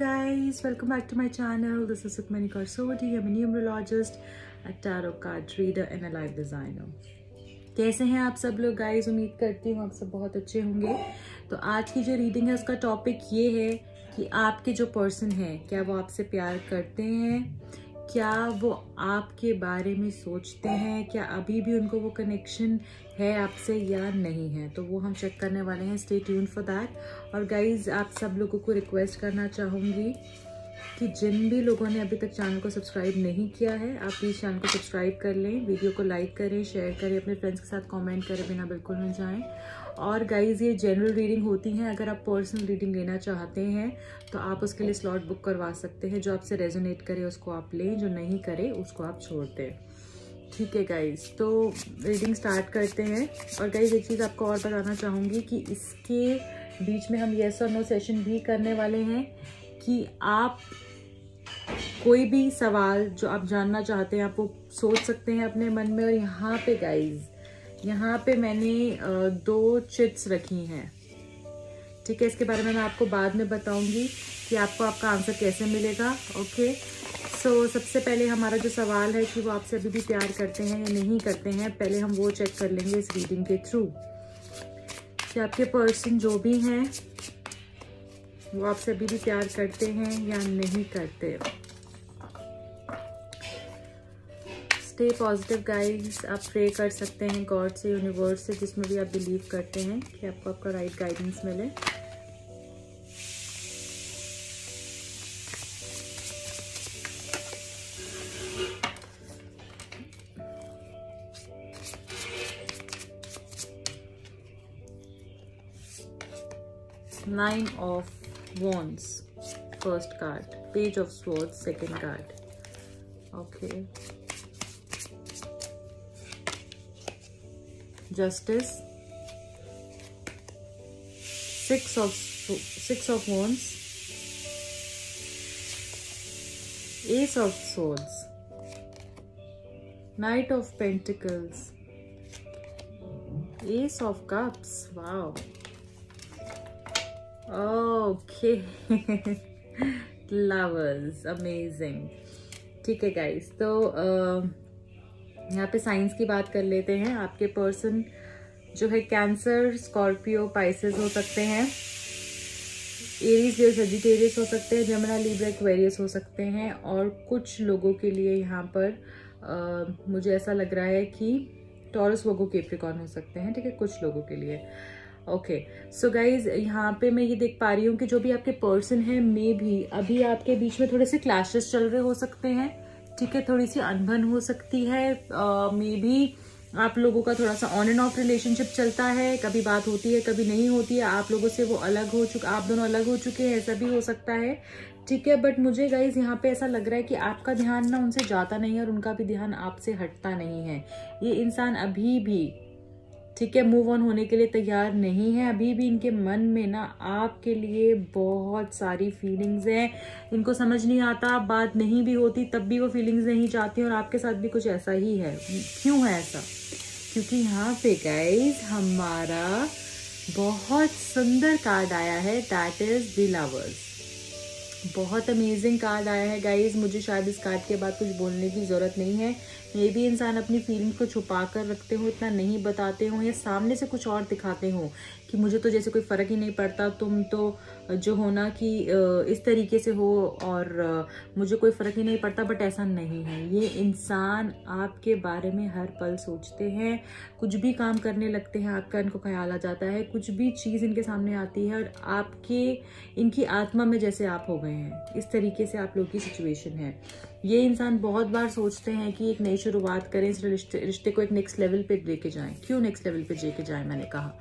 guys, welcome back to my channel. This is Sukmani Karsodi. I'm a numerologist, a tarot card reader and a life designer. कैसे हैं आप सब लोग guys? उम्मीद करती हूँ आप सब बहुत अच्छे होंगे। तो आज की जो रीडिंग है उसका टॉपिक ये है कि आपके जो पर्सन है क्या वो आपसे प्यार करते हैं, क्या वो आपके बारे में सोचते हैं, क्या अभी भी उनको वो कनेक्शन है आपसे या नहीं है। तो वो हम चेक करने वाले हैं। Stay tuned for that. और गाइज आप सब लोगों को रिक्वेस्ट करना चाहूँगी कि जिन भी लोगों ने अभी तक चैनल को सब्सक्राइब नहीं किया है आप प्लीज़ चैनल को सब्सक्राइब कर लें, वीडियो को लाइक करें, शेयर करें, अपने फ्रेंड्स के साथ कमेंट करें बिना बिल्कुल न जाएं। और गाइज ये जनरल रीडिंग होती हैं। अगर आप पर्सनल रीडिंग लेना चाहते हैं तो आप उसके लिए स्लॉट बुक करवा सकते हैं। जो आपसे रेजोनेट करे उसको आप लें, जो नहीं करे उसको आप छोड़ दें। ठीक है गाइज, तो रीडिंग स्टार्ट करते हैं। और गाइज एक चीज़ आपको और बताना चाहूँगी कि इसके बीच में हम येस और नो सेशन भी करने वाले हैं कि आप कोई भी सवाल जो आप जानना चाहते हैं आप वो सोच सकते हैं अपने मन में। और यहाँ पे गाइज, यहाँ पे मैंने 2 चिट्स रखी हैं। ठीक है, इसके बारे में मैं आपको बाद में बताऊंगी कि आपको आपका आंसर कैसे मिलेगा। ओके, सो सबसे पहले हमारा जो सवाल है कि वो आपसे अभी भी प्यार करते हैं या नहीं करते हैं, पहले हम वो चेक कर लेंगे इस रीडिंग के थ्रू कि आपके पर्सन जो भी हैं वो आपसे अभी भी प्यार करते हैं या नहीं करते। Stay positive guides. आप प्रे कर सकते हैं गॉड से, यूनिवर्स से, जिसमें भी आप बिलीव करते हैं कि आपको आपका राइट गाइडेंस मिले। Nine of Wands, first card. Page of Swords, second card. Okay. Justice. Six of Wands. Ace of Swords. Knight of Pentacles. Ace of Cups. Wow. Okay. Lovers, amazing. ठीक है guys, तो यहाँ पे science की बात कर लेते हैं। आपके पर्सन जो है कैंसर, स्कॉर्पियो, पाइसेस हो सकते हैं, एरीज, लियो, सजिटेरियस हो सकते हैं, जेमिनी, लिब्रा, एक्वेरियस हो सकते हैं। और कुछ लोगों के लिए यहाँ पर मुझे ऐसा लग रहा है कि टॉरस, वर्गो, कैप्रिकॉर्न हो सकते हैं। ठीक है, कुछ लोगों के लिए। ओके, सो गाइज यहाँ पे मैं ये देख पा रही हूँ कि जो भी आपके पर्सन है मे भी अभी आपके बीच में थोड़े से क्लैशेस चल रहे हो सकते हैं। ठीक है, थोड़ी सी अनबन हो सकती है। मे भी आप लोगों का थोड़ा सा ऑन एंड ऑफ रिलेशनशिप चलता है, कभी बात होती है कभी नहीं होती है। आप लोगों से वो अलग हो चुके, आप दोनों अलग हो चुके हैं, ऐसा भी हो सकता है। ठीक है, बट मुझे गाइज यहाँ पे ऐसा लग रहा है कि आपका ध्यान ना उनसे जाता नहीं है और उनका भी ध्यान आपसे हटता नहीं है। ये इंसान अभी भी, ठीक है, मूव ऑन होने के लिए तैयार नहीं है। अभी भी इनके मन में ना आपके लिए बहुत सारी फीलिंग्स हैं। इनको समझ नहीं आता, बात नहीं भी होती तब भी वो फीलिंग्स नहीं चाहती। और आपके साथ भी कुछ ऐसा ही है। क्यों है ऐसा? क्योंकि यहाँ पे गाइज हमारा बहुत सुंदर कार्ड आया है, दैट इज द लवर्स। बहुत अमेजिंग कार्ड आया है गाइज। मुझे शायद इस कार्ड के बाद कुछ बोलने की जरूरत नहीं है। मे भी इंसान अपनी फीलिंग्स को छुपा कर रखते हो, इतना नहीं बताते हो, या सामने से कुछ और दिखाते हो कि मुझे तो जैसे कोई फर्क ही नहीं पड़ता, तुम तो जो हो ना कि इस तरीके से हो और मुझे कोई फर्क ही नहीं पड़ता। बट ऐसा नहीं है। ये इंसान आपके बारे में हर पल सोचते हैं। कुछ भी काम करने लगते हैं आपका इनको ख्याल आ जाता है। कुछ भी चीज़ इनके सामने आती है और आपके, इनकी आत्मा में जैसे आप हो गए हैं, इस तरीके से आप लोग की सिचुएशन है। ये इंसान बहुत बार सोचते हैं कि एक नई शुरुआत करें, इस रिश्ते को एक नेक्स्ट लेवल पे लेके जाएं। क्यों नेक्स्ट लेवल पे लेके जाएं? मैंने कहा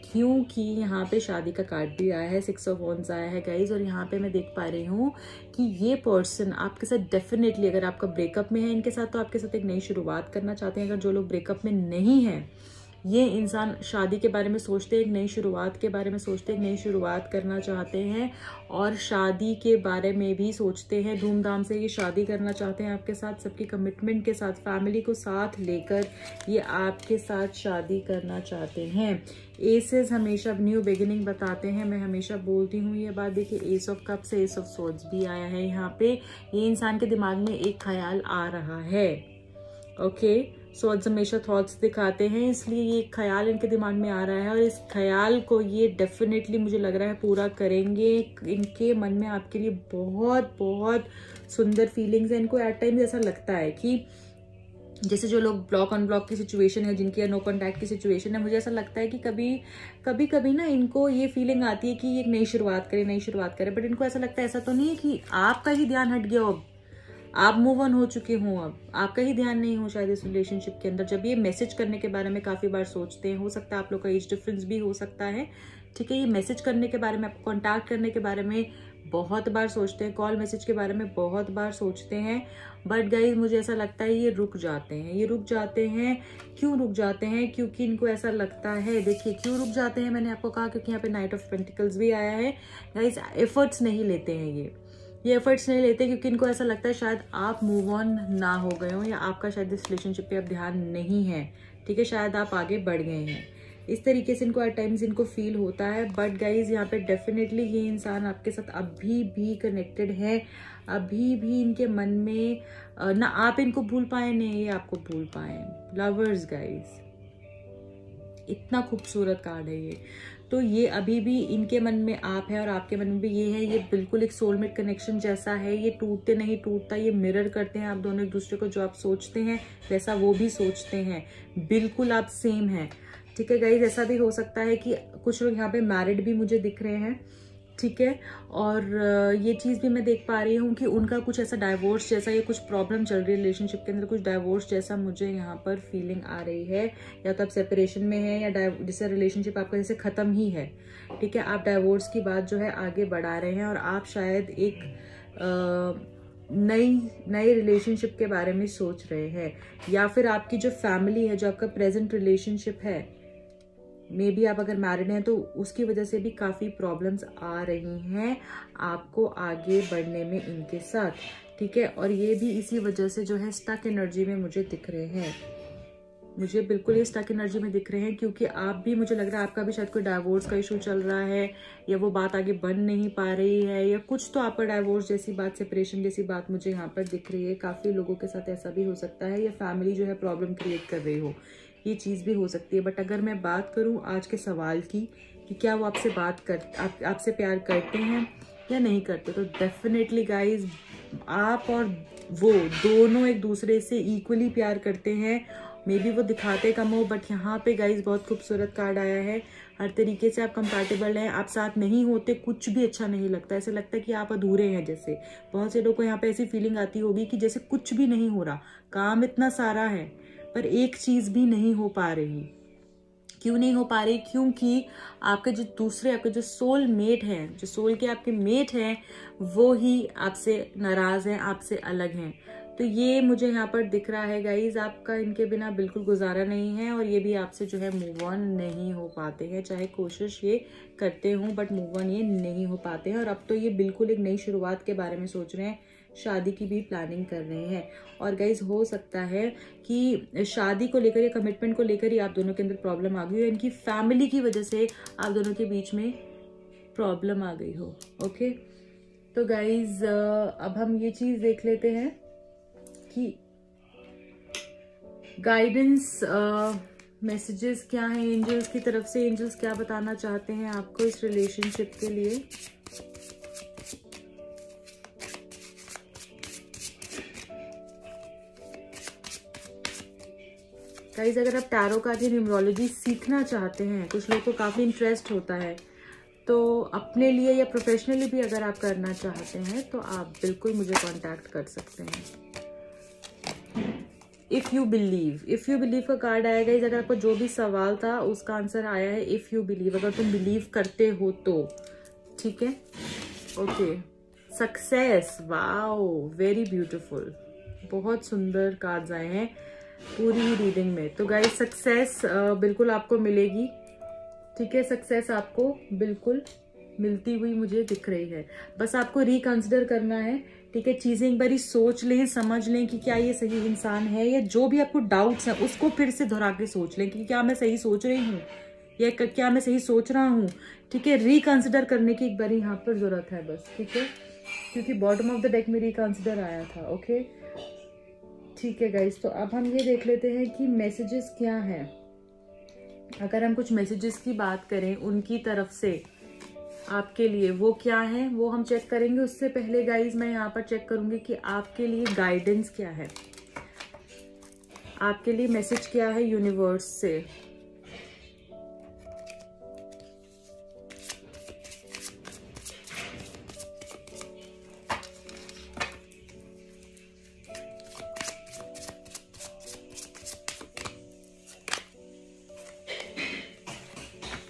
क्योंकि यहाँ पे शादी का कार्ड भी आया है, 6 ऑफ वॉन्ड्स आया है गाइज। और यहाँ पे मैं देख पा रही हूँ कि ये पर्सन आपके साथ डेफिनेटली, अगर आपका ब्रेकअप में है इनके साथ, तो आपके साथ एक नई शुरुआत करना चाहते हैं। अगर जो लोग ब्रेकअप में नहीं है ये इंसान शादी के बारे में सोचते हैं, एक नई शुरुआत के बारे में सोचते हैं, एक नई शुरुआत करना चाहते हैं और शादी के बारे में भी सोचते हैं। धूमधाम से ये शादी करना चाहते हैं आपके साथ, सबकी कमिटमेंट के साथ, फैमिली को साथ लेकर ये आपके साथ शादी करना चाहते हैं। एसेस हमेशा न्यू बिगिनिंग बताते हैं, मैं हमेशा बोलती हूँ ये बात। देखिए एस ऑफ कप से एस ऑफ सोर्ड्स भी आया है यहाँ पे। ये इंसान के दिमाग में एक ख्याल आ रहा है। ओके, सोर्ड्स हमेशा थॉट्स दिखाते हैं, इसलिए ये ख्याल इनके दिमाग में आ रहा है और इस ख्याल को ये डेफिनेटली मुझे लग रहा है पूरा करेंगे। इनके मन में आपके लिए बहुत बहुत सुंदर फीलिंग्स है। इनको एट टाइम ऐसा लगता है कि जैसे जो लोग ब्लॉक अनब्लॉक की सिचुएशन है, जिनकी नो कॉन्टैक्ट की सिचुएशन है, मुझे ऐसा लगता है कि कभी ना इनको ये फीलिंग आती है कि ये एक नई शुरुआत करे, बट इनको ऐसा लगता है, ऐसा तो नहीं है कि आपका ही ध्यान हट गया, अब आप मूव ऑन हो चुके हो, अब आपका ही ध्यान नहीं हो शायद इस रिलेशनशिप के अंदर। जब ये मैसेज करने के बारे में काफी बार सोचते हैं, हो सकता है आप लोग का एज डिफरेंस भी हो सकता है, ठीक है। ये मैसेज करने के बारे में, आपको कॉन्टैक्ट करने के बारे में बहुत बार सोचते हैं, कॉल मैसेज के बारे में बहुत बार सोचते हैं, बट गाइज मुझे ऐसा लगता है ये रुक जाते हैं। क्यों रुक जाते हैं? क्योंकि इनको ऐसा लगता है, देखिए क्यों रुक जाते हैं, मैंने आपको कहा क्योंकि यहाँ पे नाइट ऑफ पेंटिकल्स भी आया है। गाइज एफर्ट्स नहीं लेते हैं ये एफर्ट्स नहीं लेते क्योंकि इनको ऐसा लगता है शायद आप मूव ऑन ना हो गए हो, या आपका शायद इस रिलेशनशिप पे अब ध्यान नहीं है, ठीक है, शायद आप आगे बढ़ गए हैं। इस तरीके से इनको एट टाइम्स इनको फील होता है। बट गाइज यहाँ पे डेफिनेटली ये इंसान आपके साथ अभी भी कनेक्टेड है, अभी भी इनके मन में ना आप इनको भूल पाए ना ये आपको भूल पाए। लवर्स गाइज, इतना खूबसूरत कार्ड है ये। तो ये अभी भी इनके मन में आप है और आपके मन में भी ये है। ये बिल्कुल एक सोलमेट कनेक्शन जैसा है, ये टूटते नहीं टूटता, ये मिरर करते हैं आप दोनों एक दूसरे को। जो आप सोचते हैं वैसा वो भी सोचते हैं, बिल्कुल आप सेम हैं, ठीक है गाइज। ऐसा भी हो सकता है कि कुछ लोग यहाँ पे मैरिड भी मुझे दिख रहे हैं, ठीक है। और ये चीज़ भी मैं देख पा रही हूँ कि उनका कुछ ऐसा डाइवोर्स जैसा, ये कुछ प्रॉब्लम चल रही है रिलेशनशिप के अंदर, कुछ डाइवोर्स जैसा मुझे यहाँ पर फीलिंग आ रही है। या तो आप सेपरेशन में है, या जैसे रिलेशनशिप आपका जैसे ख़त्म ही है, ठीक है, आप डाइवोर्स की बात जो है आगे बढ़ा रहे हैं और आप शायद एक नई रिलेशनशिप के बारे में सोच रहे हैं। या फिर आपकी जो फैमिली है, जो आपका प्रेजेंट रिलेशनशिप है, मे बी आप अगर मैरिड हैं तो उसकी वजह से भी काफ़ी प्रॉब्लम्स आ रही हैं आपको आगे बढ़ने में इनके साथ, ठीक है। और ये भी इसी वजह से जो है स्टक एनर्जी में मुझे दिख रहे हैं, मुझे बिल्कुल ये स्टक एनर्जी में दिख रहे हैं, क्योंकि आप भी, मुझे लग रहा है आपका भी शायद कोई डाइवोर्स का इशू चल रहा है, या वो बात आगे बढ़ नहीं पा रही है, या कुछ तो आपका डाइवोर्स जैसी बात, सेपरेशन जैसी बात मुझे यहाँ पर दिख रही है। काफ़ी लोगों के साथ ऐसा भी हो सकता है, या फैमिली जो है प्रॉब्लम क्रिएट कर रही हो, ये चीज़ भी हो सकती है। बट अगर मैं बात करूं आज के सवाल की कि क्या वो आपसे आपसे प्यार करते हैं या नहीं करते, तो डेफिनेटली गाइज आप और वो दोनों एक दूसरे से इक्वली प्यार करते हैं। मे बी वो दिखाते कम हो, बट यहाँ पे गाइज बहुत खूबसूरत कार्ड आया है। हर तरीके से आप कंपैटिबल हैं, आप साथ नहीं होते कुछ भी अच्छा नहीं लगता, ऐसा लगता है कि आप अधूरे हैं। जैसे बहुत से लोगों को यहाँ पे ऐसी फीलिंग आती होगी कि जैसे कुछ भी नहीं हो रहा, काम इतना सारा है पर एक चीज भी नहीं हो पा रही। क्यों नहीं हो पा रही? क्योंकि आपके जो दूसरे, आपके जो सोल मेट हैं, जो सोल के आपके मेट हैं, वो ही आपसे नाराज हैं, आपसे अलग हैं। तो ये मुझे यहाँ पर दिख रहा है गाइज, आपका इनके बिना बिल्कुल गुजारा नहीं है, और ये भी आपसे जो है मूव ऑन नहीं हो पाते हैं, चाहे कोशिश ये करते हों, बट मूव ऑन ये नहीं हो पाते हैं। और अब तो ये बिल्कुल एक नई शुरुआत के बारे में सोच रहे हैं, शादी की भी प्लानिंग कर रहे हैं। और गाइज हो सकता है कि शादी को लेकर या कमिटमेंट को लेकर ही आप दोनों के अंदर प्रॉब्लम आ गई हो, इनकी फैमिली की वजह से आप दोनों के बीच में प्रॉब्लम आ गई हो। ओके, तो गाइज अब हम ये चीज देख लेते हैं कि गाइडेंस मैसेजेस क्या है एंजल्स की तरफ से। एंजल्स क्या बताना चाहते हैं आपको इस रिलेशनशिप के लिए। गाइस अगर आप टैरो कार्ड या न्यूमरोलॉजी सीखना चाहते हैं, कुछ लोगों को काफ़ी इंटरेस्ट होता है, तो अपने लिए या प्रोफेशनली भी अगर आप करना चाहते हैं तो आप बिल्कुल मुझे कांटेक्ट कर सकते हैं। इफ़ यू बिलीव का कार्ड आया गाइस। अगर आपको जो भी सवाल था उसका आंसर आया है इफ़ यू बिलीव, अगर तुम बिलीव करते हो तो, ठीक है। Okay, success, wow very beautiful, बहुत सुंदर कार्ड्स आए हैं। पूरी ही रीडिंग में। तो गाइस सक्सेस बिल्कुल आपको मिलेगी, ठीक है, सक्सेस आपको बिल्कुल मिलती हुई मुझे दिख रही है। बस आपको रिकंसिडर करना है, ठीक है, चीजें एक बारी सोच लें, समझ लें कि क्या ये सही इंसान है, या जो भी आपको डाउट्स है उसको फिर से दोहरा के सोच लें कि क्या मैं सही सोच रही हूँ या क्या मैं सही सोच रहा हूँ, ठीक है। रिकंसिडर करने की एक बारी यहाँ पर जरूरत है बस, ठीक है, क्योंकि बॉटम ऑफ द डेक में रिकंसिडर आया था। ओके, ठीक है गाइस, तो अब हम ये देख लेते हैं कि मैसेजेस क्या हैं। अगर हम कुछ मैसेजेस की बात करें उनकी तरफ से आपके लिए, वो क्या है वो हम चेक करेंगे। उससे पहले गाइज मैं यहाँ पर चेक करूंगी कि आपके लिए गाइडेंस क्या है, आपके लिए मैसेज क्या है यूनिवर्स से।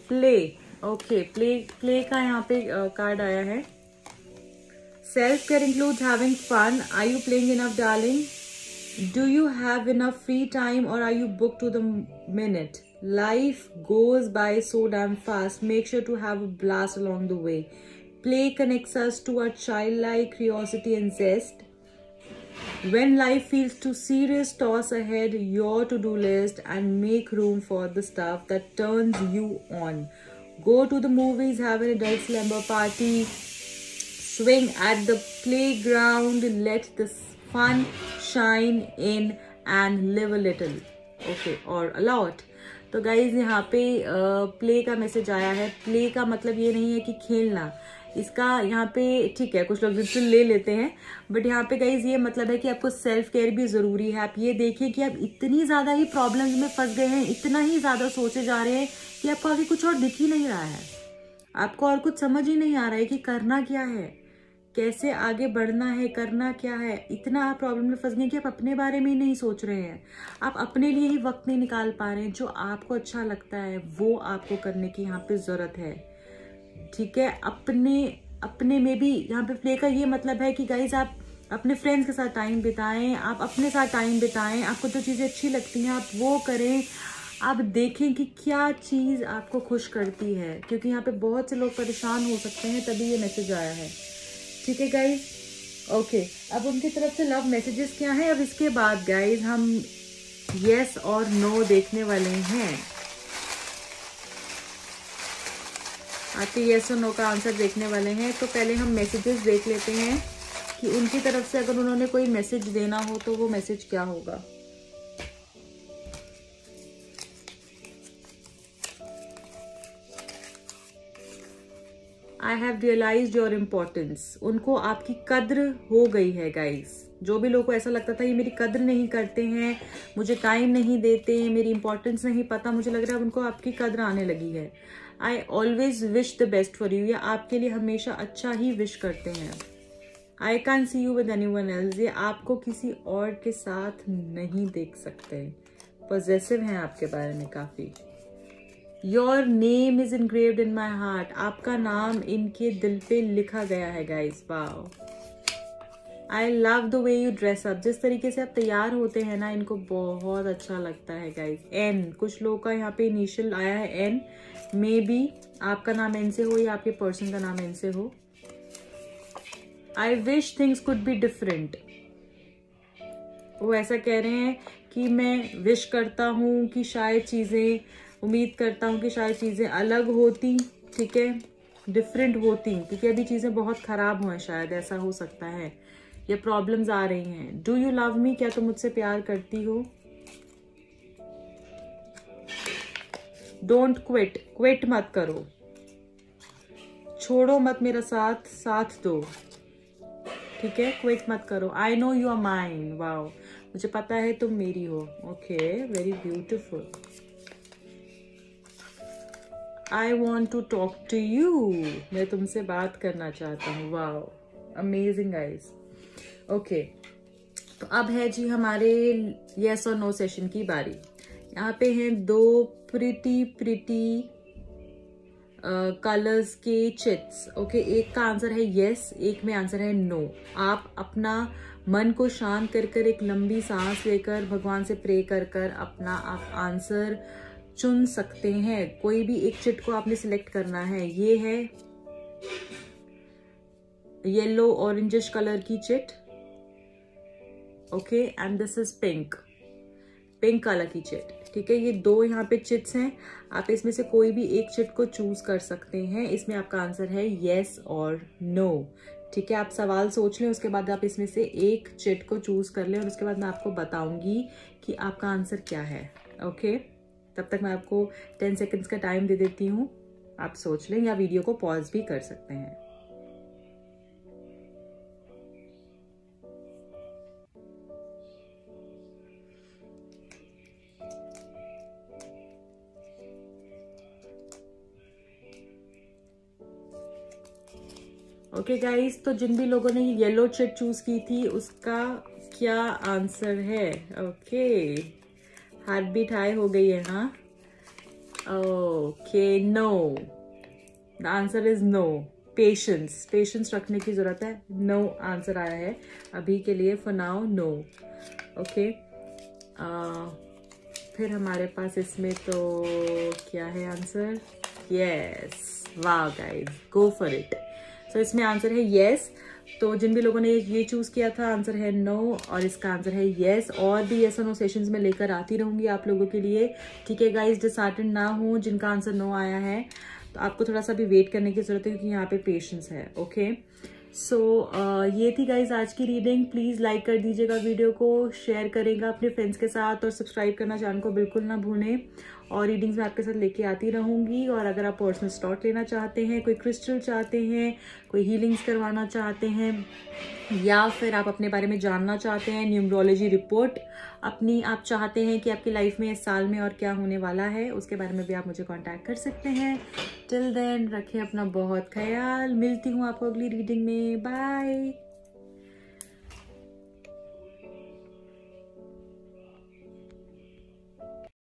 प्ले, ओके, प्ले का यहाँ पे कार्ड आया है। Self care includes having fun. Are you playing enough darling? Do you have enough free time और are you book to the minute? Life goes by so damn fast. Make sure to have a blast along the way. Play connects us to our childlike curiosity and zest. When life feels too serious, toss ahead your to-do list and make room for the stuff that turns you on. Go to the movies, have an adult slumber party, swing at the playground, let the fun shine in and live a little, okay, or a lot. तो guys यहाँ पे play का message आया है। Play का मतलब ये नहीं है कि खेलना, इसका यहाँ पे ठीक है कुछ लोग लिटरल ले लेते हैं, बट यहाँ पे गाइज ये मतलब है कि आपको सेल्फ केयर भी जरूरी है। आप ये देखिए कि आप इतनी ज्यादा ही प्रॉब्लम्स में फंस गए हैं, इतना ही ज्यादा सोचे जा रहे हैं कि आपको आगे कुछ और दिख ही नहीं रहा है, आपको और कुछ समझ ही नहीं आ रहा है कि करना क्या है, कैसे आगे बढ़ना है, करना क्या है। इतना आप प्रॉब्लम में फंस गए कि आप अपने बारे में ही नहीं सोच रहे हैं, आप अपने लिए ही वक्त नहीं निकाल पा रहे हैं। जो आपको अच्छा लगता है वो आपको करने की यहाँ पे जरूरत है, ठीक है। अपने में भी यहाँ पे प्ले का ये मतलब है कि गाइज आप अपने फ्रेंड्स के साथ टाइम बिताएं, आप अपने साथ टाइम बिताएं, आपको जो चीजें अच्छी लगती हैं आप वो करें। आप देखें कि क्या चीज आपको खुश करती है, क्योंकि यहाँ पे बहुत से लोग परेशान हो सकते हैं, तभी ये मैसेज आया है, ठीक है गाइज। ओके, अब उनकी तरफ से लव मैसेजेस क्या है। अब इसके बाद गाइज हम यस और नो देखने वाले हैं, आपके यस और नो का आंसर देखने वाले हैं। तो पहले हम मैसेजेस देख लेते हैं कि उनकी तरफ से अगर उन्होंने कोई मैसेज देना हो तो वो मैसेज क्या होगा। I have realised your importance. उनको आपकी कद्र हो गई है गाइज। जो भी लोगों को ऐसा लगता था ये मेरी कद्र नहीं करते हैं, मुझे टाइम नहीं देते हैं, मेरी इंपॉर्टेंस नहीं पता, मुझे लग रहा है उनको आपकी कद्र आने लगी है। I always wish the best for you, या आपके लिए हमेशा अच्छा ही विश करते हैं। I can see you with anyone else, ये आपको किसी और के साथ नहीं देख सकते, पॉजेसिव हैं आपके बारे में काफी। Your name is engraved in my heart, आपका नाम इनके दिल पे लिखा गया है guys. Wow, I love the way you dress up, जिस तरीके से आप तैयार होते हैं ना इनको बहुत अच्छा लगता है गाइज। एन, कुछ लोग का यहाँ पे इनिशियल आया है एन, मे बी आपका नाम एन से हो या आपके पर्सन का नाम एन से हो। I wish things could be different, वो ऐसा कह रहे हैं कि मैं विश करता हूँ कि शायद चीजें, उम्मीद करता हूँ कि शायद चीजें अलग होती, ठीक है, डिफरेंट होती, क्योंकि अभी चीजें बहुत खराब हुए, शायद ऐसा हो सकता है, ये प्रॉब्लम्स आ रही हैं। डू यू लव मी, क्या तुम मुझसे प्यार करती हो। डोंट क्विट, क्विट मत करो, छोड़ो मत मेरा साथ, साथ दो, ठीक है, क्विट मत करो। I know you are mine, wow, मुझे पता है तुम मेरी हो। Okay, very beautiful. I want to talk to you, मैं तुमसे बात करना चाहता हूँ। Wow, amazing guys. ओके, तो अब है जी हमारे यस और नो सेशन की बारी। यहाँ पे हैं दो प्रिटी कलर्स के चिट्स। ओके, एक का आंसर है यस, एक में आंसर है नो। आप अपना मन को शांत कर कर एक लंबी सांस लेकर भगवान से प्रे कर कर अपना आप आंसर चुन सकते हैं। कोई भी एक चिट को आपने सिलेक्ट करना है। ये है येलो ऑरेंजिश कलर की chit, okay, and this is pink colour की चिट, ठीक है। ये दो यहाँ पे चिट्स हैं, आप इसमें से कोई भी एक चिट को चूज कर सकते हैं। इसमें आपका आंसर है येस और नो, ठीक है। आप सवाल सोच लें, उसके बाद आप इसमें से एक चिट को चूज कर लें और उसके बाद मैं आपको बताऊंगी कि आपका आंसर क्या है, ओके। तब तक मैं आपको 10 सेकेंड्स का टाइम दे देती हूँ, आप सोच लें या वीडियो को पॉज भी कर सकते हैं। ओके गाइस, तो जिन भी लोगों ने येलो चिट चूज की थी उसका क्या आंसर है? ओके, हार्ट बीट हाई हो गई है, हाँ। Okay, no, the answer is no. Patience रखने की जरूरत है। नो आंसर आया है अभी के लिए, फॉर नाउ नो, ओके। फिर हमारे पास इसमें तो क्या है आंसर? यस, वाह गाइस, गो फॉर इट। तो इसमें आंसर है यस। तो जिन भी लोगों ने ये चूज किया था, आंसर है नो और इसका आंसर है यस। और भी यस और नो सेशंस में लेकर आती रहूंगी आप लोगों के लिए, ठीक है गाइस। डिसहार्टेंड ना हो जिनका आंसर नो आया है, तो आपको थोड़ा सा भी वेट करने की जरूरत है क्योंकि यहाँ पे पेशेंस है, ओके। सो ये थी गाइज आज की रीडिंग। प्लीज लाइक कर दीजिएगा वीडियो को, शेयर करेगा अपने फ्रेंड्स के साथ और सब्सक्राइब करना चैनल को बिल्कुल ना भूलें। और रीडिंग्स मैं आपके साथ लेके आती रहूंगी। और अगर आप पर्सनल स्लॉट लेना चाहते हैं, कोई क्रिस्टल चाहते हैं, कोई हीलिंग्स करवाना चाहते हैं, या फिर आप अपने बारे में जानना चाहते हैं, न्यूमरोलॉजी रिपोर्ट अपनी आप चाहते हैं कि आपकी लाइफ में इस साल में और क्या होने वाला है, उसके बारे में भी आप मुझे कांटेक्ट कर सकते हैं। टिल देन रखें अपना बहुत ख्याल। मिलती हूँ आपको अगली रीडिंग में। बाय।